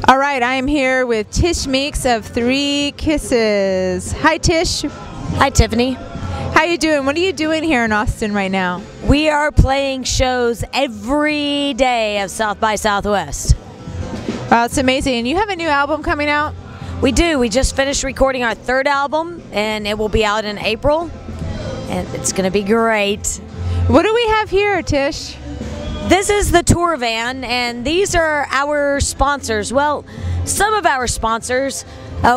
All right, I am here with Tish Meeks of 3 Kisses. Hi, Tish. Hi, Tiffany. How you doing? What are you doing here in Austin right now? We are playing shows every day of South by Southwest. Wow, it's amazing. And you have a new album coming out? We do. We just finished recording our 3rd album, and it will be out in April, and it's going to be great. What do we have here, Tish? This is the tour van, and these are our sponsors. Well, some of our sponsors.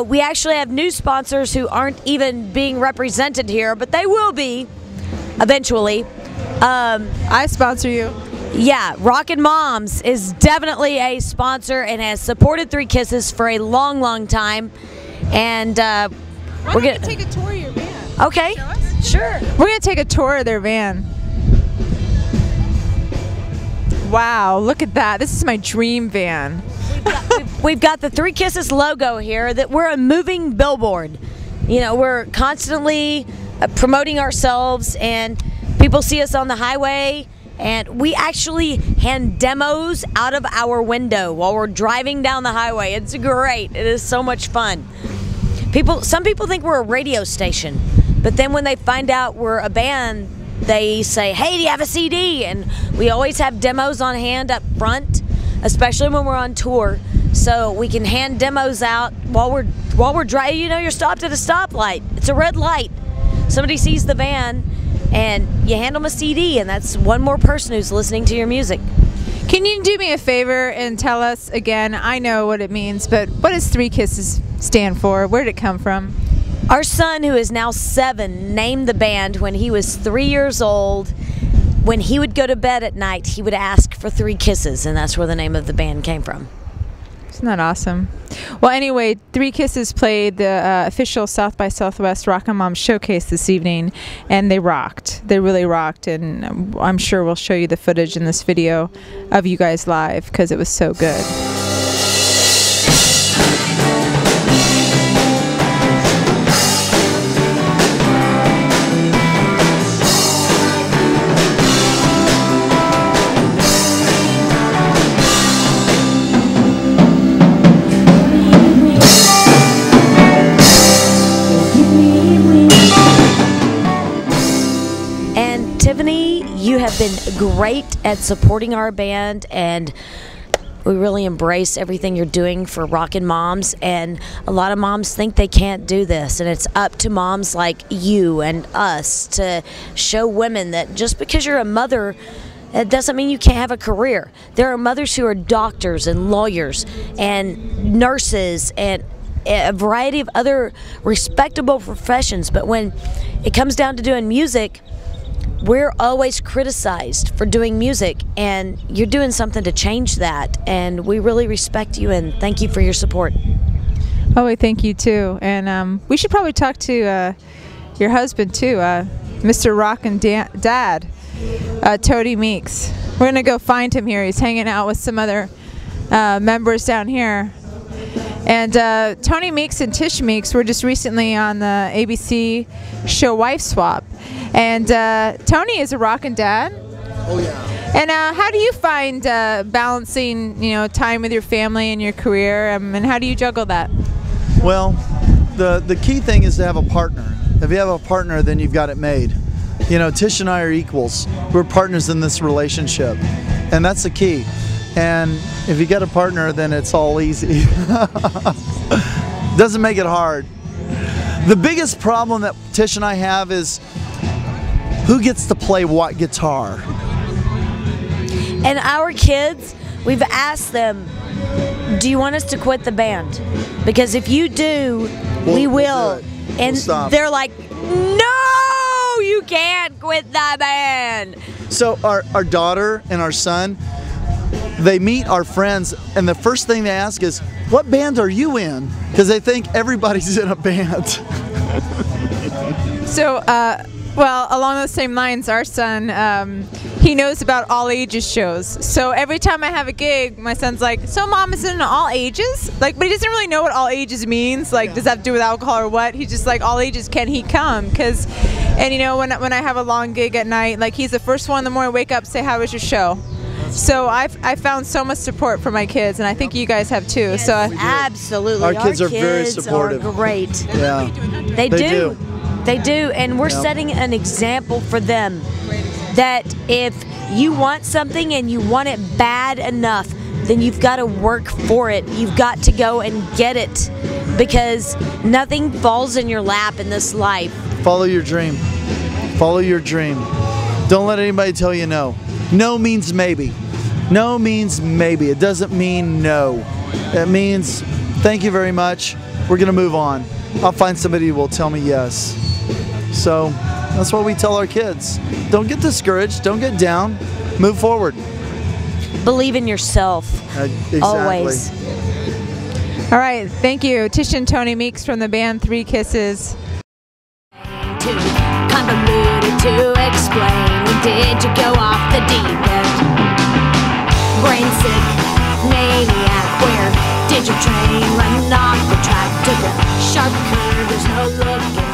We actually have new sponsors who aren't even being represented here, but they will be eventually. I sponsor you. Yeah, Rockin Moms is definitely a sponsor and has supported 3 Kisses for a long, long time. And we're going to take a tour of your van. Okay, sure. We're going to take a tour of their van. Wow, look at that. This is my dream van. We've got the 3 Kisses logo here. That we're a moving billboard. You know, we're constantly promoting ourselves, and people see us on the highway, and we actually hand demos out of our window while we're driving down the highway. It's great. It is so much fun. Some people think we're a radio station, but then when they find out we're a band, they say, "Hey, do you have a CD?" And we always have demos on hand up front, especially when we're on tour, so we can hand demos out while we're driving. You know, you're stopped at a stoplight. It's a red light. Somebody sees the van, and you hand them a CD, and that's one more person who's listening to your music. Can you do me a favor and tell us again? I know what it means, but what does 3 Kisses stand for? Where did it come from? Our son, who is now 7, named the band when he was 3 years old. When he would go to bed at night, he would ask for 3 kisses, and that's where the name of the band came from. Isn't that awesome? Well, anyway, 3 Kisses played the official South by Southwest Rockin Moms showcase this evening, and they rocked. They really rocked, and I'm sure we'll show you the footage in this video of you guys live because it was so good. Tiffany, you have been great at supporting our band, and we really embrace everything you're doing for Rockin Moms. And a lot of moms think they can't do this, and it's up to moms like you and us to show women that just because you're a mother, it doesn't mean you can't have a career. There are mothers who are doctors and lawyers and nurses and a variety of other respectable professions, but when it comes down to doing music, we're always criticized for doing music, and you're doing something to change that, and we really respect you and thank you for your support. Oh, we thank you too, and we should probably talk to your husband too, Mr. Rockin Dad, Tony Meeks. We're gonna go find him here. He's hanging out with some other members down here. And Tony Meeks and Tish Meeks were just recently on the ABC show Wife Swap. And Tony is a rockin' dad. Oh yeah. And how do you find balancing, you know, time with your family and your career? And how do you juggle that? Well, the key thing is to have a partner. If you have a partner, then you've got it made. You know, Tish and I are equals. We're partners in this relationship, and that's the key. And if you get a partner, then it's all easy. Doesn't make it hard. The biggest problem that Tish and I have is who gets to play what guitar. And our kids, we've asked them, do you want us to quit the band? Because if you do, we will. Do and they're like, no, you can't quit the band. So our daughter and our son, they meet our friends, and the first thing they ask is, what band are you in? Because they think everybody's in a band. So, well, along those same lines, our son, he knows about all ages shows. So every time I have a gig, my son's like, so Mom, is it in all ages? Like, but he doesn't really know what all ages means. Like, does that have to do with alcohol or what? He's just like, all ages, can he come? And you know, when I have a long gig at night, like, he's the first one in the morning, wake up, say, how was your show? So I found so much support for my kids, and I think you guys have too. So Absolutely. Our kids are very supportive. Are great. Yeah. They do. They do. And we're setting an example for them that if you want something and you want it bad enough, then you've got to work for it. You've got to go and get it, because nothing falls in your lap in this life. Follow your dream. Follow your dream. Don't let anybody tell you no. No means maybe. No means maybe. It doesn't mean no. It means thank you very much. We're going to move on. I'll find somebody who will tell me yes. So that's what we tell our kids. Don't get discouraged. Don't get down. Move forward. Believe in yourself. Exactly. Always. all right, thank you, Tish and Tony Meeks from the band Three Kisses. Convoluted to explain. Did you go off the deep end? Brain sick, maniac. Where did your train run off the track? Took a sharp curve. There's no looking